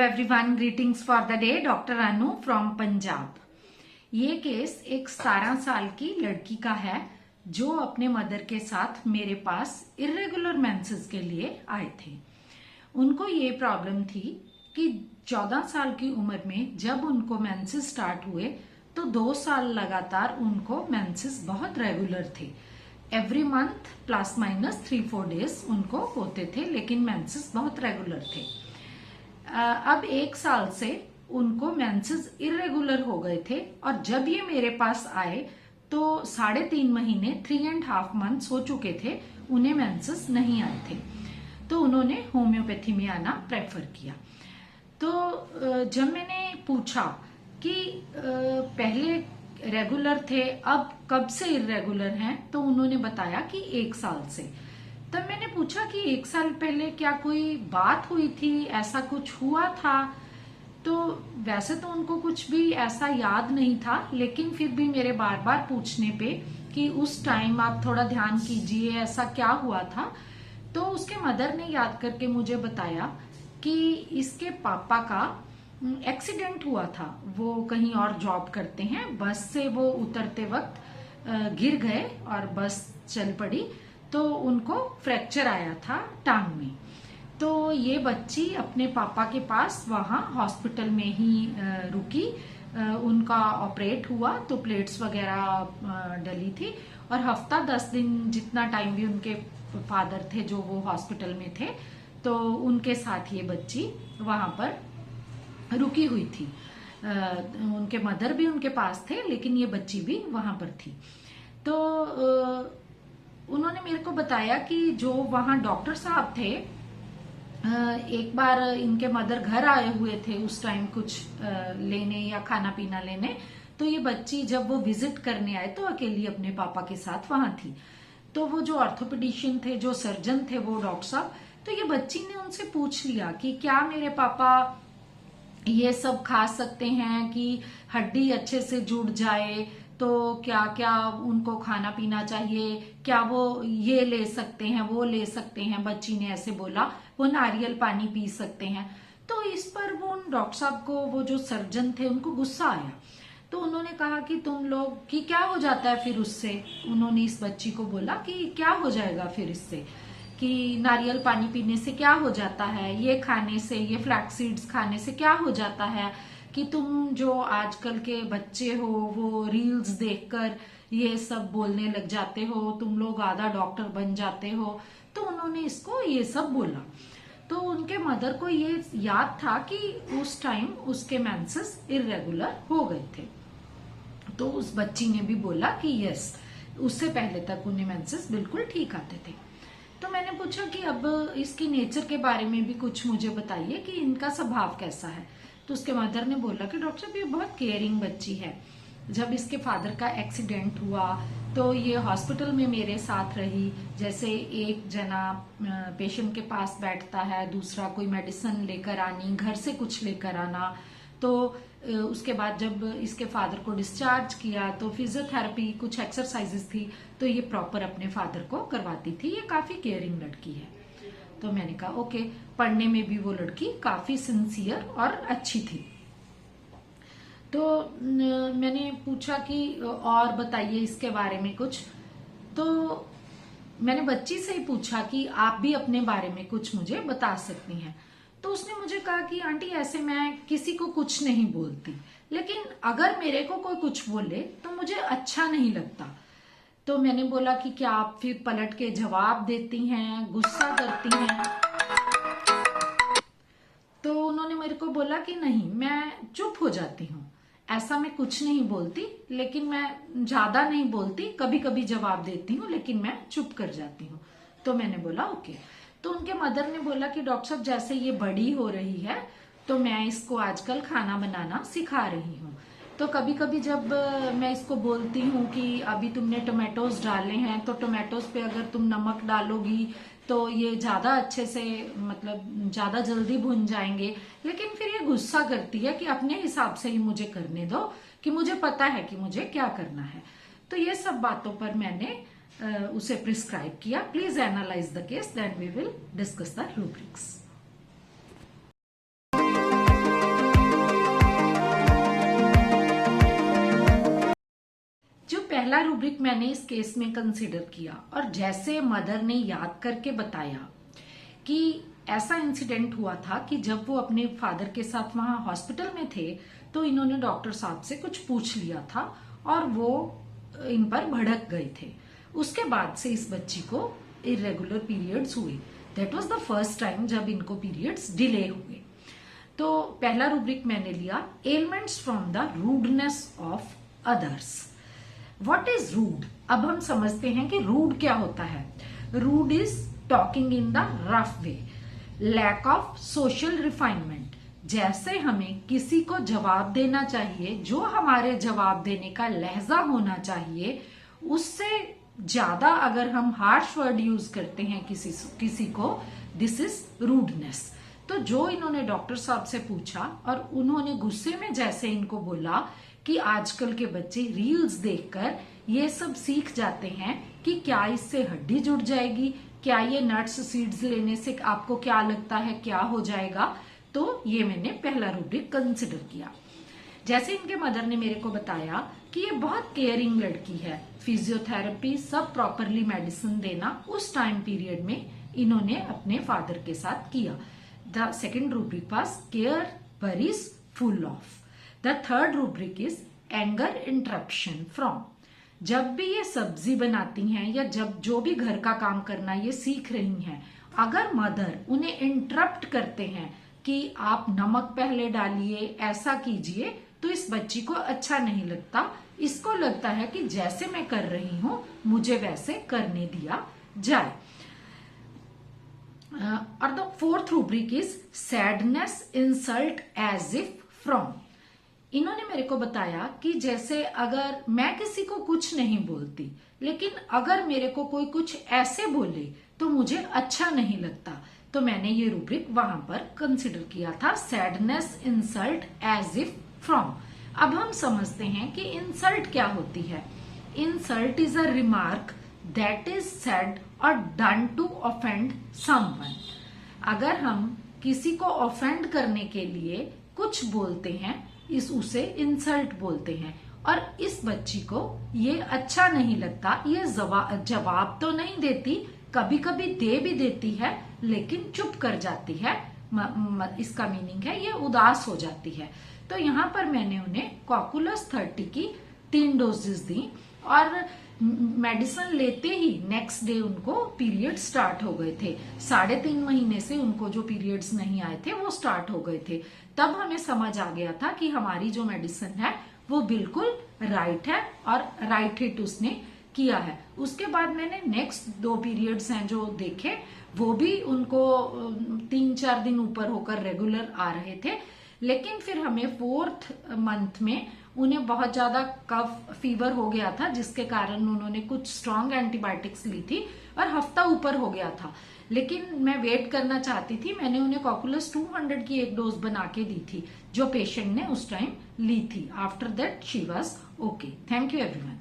Everyone, greetings for the day. Doctor Anu from Punjab. ये case एक 17 साल की लड़की का है जो अपने मदर के साथ मेरे पास इरेगुलर मेंसेस के लिए आए थे। उनको ये प्रॉब्लम थी कि 14 साल की उम्र में जब उनको मेंसेस स्टार्ट हुए तो 2 साल लगातार उनको मेंसेस बहुत रेगुलर थे। Every month plus minus 3-4 days उनको होते थे, लेकिन मेंसेस बहुत रेगुलर थे। अब 1 साल से उनको मेंसेस इरेगुलर हो गए थे और जब ये मेरे पास आए तो 3.5 महीने 3.5 मंथ्स हो चुके थे, उन्हें मेंसेस नहीं आए थे। तो उन्होंने होम्योपैथी में आना प्रेफर किया। तो जब मैंने पूछा कि पहले रेगुलर थे, अब कब से इरेगुलर हैं, तो उन्होंने बताया कि 1 साल से। तब मैंने पूछा कि 1 साल पहले क्या कोई बात हुई थी, ऐसा कुछ हुआ था? तो वैसे तो उनको कुछ भी ऐसा याद नहीं था, लेकिन फिर भी मेरे बार बार पूछने पे कि उस टाइम आप थोड़ा ध्यान कीजिए, ऐसा क्या हुआ था। तो उसके मदर ने याद करके मुझे बताया कि इसके पापा का एक्सीडेंट हुआ था। वो कहीं और जॉब करते हैं, बस से वो उतरते वक्त गिर गए और बस चल पड़ी, तो उनको फ्रैक्चर आया था टांग में। तो ये बच्ची अपने पापा के पास वहाँ हॉस्पिटल में ही रुकी। उनका ऑपरेट हुआ तो प्लेट्स वगैरह डली थी और हफ्ता 10 दिन जितना टाइम भी उनके फादर थे जो वो हॉस्पिटल में थे, तो उनके साथ ये बच्ची वहाँ पर रुकी हुई थी। उनके मदर भी उनके पास थे, लेकिन ये बच्ची भी वहाँ पर थी। तो उन्होंने मेरे को बताया कि जो वहाँ डॉक्टर साहब थे, एक बार इनके मदर घर आए हुए थे उस टाइम कुछ लेने या खाना पीना लेने। तो ये बच्ची जब वो विजिट करने आए तो अकेली अपने पापा के साथ वहां थी। तो वो जो ऑर्थोपेडिशियन थे, जो सर्जन थे, वो डॉक्टर साहब, तो ये बच्ची ने उनसे पूछ लिया कि क्या मेरे पापा ये सब खा सकते हैं कि हड्डी अच्छे से जुड़ जाए, तो क्या क्या उनको खाना पीना चाहिए, क्या वो ये ले सकते हैं, वो ले सकते हैं। बच्ची ने ऐसे बोला। वो नारियल पानी पी सकते हैं। तो इस पर वो उन डॉक्टर साहब को, वो जो सर्जन थे, उनको गुस्सा आया। तो उन्होंने कहा कि तुम लोग कि क्या हो जाता है फिर उससे। उन्होंने इस बच्ची को बोला कि क्या हो जाएगा फिर इससे, कि नारियल पानी पीने से क्या हो जाता है, ये खाने से, ये फ्लैक्स सीड्स खाने से क्या हो जाता है, कि तुम जो आजकल के बच्चे हो वो रील्स देखकर ये सब बोलने लग जाते हो, तुम लोग आधा डॉक्टर बन जाते हो। तो उन्होंने इसको ये सब बोला। तो उनके मदर को ये याद था कि उस टाइम उसके मेंसेस इरेगुलर हो गए थे। तो उस बच्ची ने भी बोला कि यस, उससे पहले तक उन्हें मेंसेस बिल्कुल ठीक आते थे। तो मैंने पूछा कि अब इसकी नेचर के बारे में भी कुछ मुझे बताइए कि इनका स्वभाव कैसा है। तो उसके मदर ने बोला कि डॉक्टर साहब, ये बहुत केयरिंग बच्ची है। जब इसके फादर का एक्सीडेंट हुआ तो ये हॉस्पिटल में मेरे साथ रही। जैसे एक जना पेशेंट के पास बैठता है, दूसरा कोई मेडिसिन लेकर आनी, घर से कुछ लेकर आना। तो उसके बाद जब इसके फादर को डिस्चार्ज किया तो फिजियोथेरेपी, कुछ एक्सरसाइजेस थी, तो ये प्रॉपर अपने फादर को करवाती थी। ये काफी केयरिंग लड़की है। तो मैंने कहा ओके। पढ़ने में भी वो लड़की काफी सिंसियर और अच्छी थी। तो मैंने पूछा कि और बताइए इसके बारे में कुछ। तो मैंने बच्ची से ही पूछा कि आप भी अपने बारे में कुछ मुझे बता सकती हैं। तो उसने मुझे कहा कि आंटी, ऐसे मैं किसी को कुछ नहीं बोलती, लेकिन अगर मेरे को कोई कुछ बोले तो मुझे अच्छा नहीं लगता। तो मैंने बोला कि क्या आप फिर पलट के जवाब देती हैं, गुस्सा करती हैं? तो उन्होंने मेरे को बोला कि नहीं, मैं चुप हो जाती हूँ, ऐसा मैं कुछ नहीं बोलती, लेकिन मैं ज्यादा नहीं बोलती, कभी कभी जवाब देती हूँ, लेकिन मैं चुप कर जाती हूँ। तो मैंने बोला ओके। तो उनके मदर ने बोला कि डॉक्टर साहब, जैसे ये बड़ी हो रही है तो मैं इसको आजकल खाना बनाना सिखा रही हूँ। तो कभी कभी जब मैं इसको बोलती हूँ कि अभी तुमने टोमेटोज डाले हैं, तो टोमेटोज पे अगर तुम नमक डालोगी तो ये ज्यादा अच्छे से, मतलब ज्यादा जल्दी भुन जाएंगे। लेकिन फिर ये गुस्सा करती है कि अपने हिसाब से ही मुझे करने दो, कि मुझे पता है कि मुझे क्या करना है। तो ये सब बातों पर मैंने उसे प्रिस्क्राइब किया। Please analyse the case, then we will discuss the rubrics. पहला रूब्रिक मैंने इस केस में कंसिडर किया और जैसे मदर ने याद करके बताया कि ऐसा इंसिडेंट हुआ था कि जब वो अपने फादर के साथ वहां हॉस्पिटल में थे तो इन्होंने डॉक्टर साहब से कुछ पूछ लिया था और वो इन पर भड़क गए थे। उसके बाद से इस बच्ची को इरेगुलर पीरियड्स हुए। That was the first time जब इनको पीरियड्स डिले हुए। तो पहला रूब्रिक मैंने लिया elements from the rudeness of others. What is rude? अब हम समझते हैं कि रूड क्या होता है। Rude is talking in the rough way, lack of social refinement. जैसे हमें किसी को जवाब देना चाहिए, जो हमारे जवाब देने का लहजा होना चाहिए, उससे ज्यादा अगर हम हार्श वर्ड यूज करते हैं किसी को, दिस इज रूडनेस। तो जो इन्होंने डॉक्टर साहब से पूछा और उन्होंने गुस्से में जैसे इनको बोला कि आजकल के बच्चे रील्स देखकर ये सब सीख जाते हैं कि क्या इससे हड्डी जुड़ जाएगी, क्या ये नट्स सीड्स लेने से आपको क्या लगता है क्या हो जाएगा। तो ये मैंने पहला रूब्रिक कंसिडर किया। जैसे इनके मदर ने मेरे को बताया कि ये बहुत केयरिंग लड़की है, फिजियोथेरेपी सब प्रॉपरली मेडिसिन देना उस टाइम पीरियड में इन्होंने अपने फादर के साथ किया। The second rubric was care worries full of. The third rubric is anger interruption from. जब भी ये सब्जी बनाती हैं या जब जो भी घर का काम करना ये सीख रही हैं, अगर मदर उन्हें इंटरप्ट करते हैं कि आप नमक पहले डालिए, ऐसा कीजिए, तो इस बच्ची को अच्छा नहीं लगता। इसको लगता है कि जैसे मैं कर रही हूं मुझे वैसे करने दिया जाए। और the fourth rubric is sadness insult as if from. इन्होंने मेरे को बताया कि जैसे अगर मैं किसी को कुछ नहीं बोलती, लेकिन अगर मेरे को कोई कुछ ऐसे बोले तो मुझे अच्छा नहीं लगता। तो मैंने ये रूब्रिक वहां पर कंसिडर किया था, sadness insult as if from. अब हम समझते हैं कि इंसल्ट क्या होती है। Insult is a remark that is said और डन टू ऑफेंड समवन। अगर हम किसी को ऑफेंड करने के लिए कुछ बोलते हैं, उसे इंसल्ट बोलते हैं। और इस बच्ची को ये अच्छा नहीं लगता। ये जवाब तो नहीं देती, कभी कभी दे भी देती है, लेकिन चुप कर जाती है। इसका मीनिंग है ये उदास हो जाती है। तो यहाँ पर मैंने उन्हें कॉकुलस 30 की 3 डोजेस दी और मेडिसिन लेते ही नेक्स्ट डे उनको पीरियड स्टार्ट हो गए थे। 3.5 महीने से उनको जो पीरियड्स नहीं आए थे वो स्टार्ट हो गए थे। तब हमें समझ आ गया था कि हमारी जो मेडिसिन है वो बिल्कुल राइट है और राइट हिट उसने किया है। उसके बाद मैंने नेक्स्ट 2 पीरियड्स हैं जो देखे, वो भी उनको 3-4 दिन ऊपर होकर रेगुलर आ रहे थे। लेकिन फिर हमें 4th मंथ में उन्हें बहुत ज्यादा कफ फीवर हो गया था, जिसके कारण उन्होंने कुछ स्ट्रॉन्ग एंटीबायोटिक्स ली थी और हफ्ता ऊपर हो गया था। लेकिन मैं वेट करना चाहती थी। मैंने उन्हें कॉकुलस 200 की 1 डोज बना के दी थी, जो पेशेंट ने उस टाइम ली थी। After that she was okay. Thank you everyone.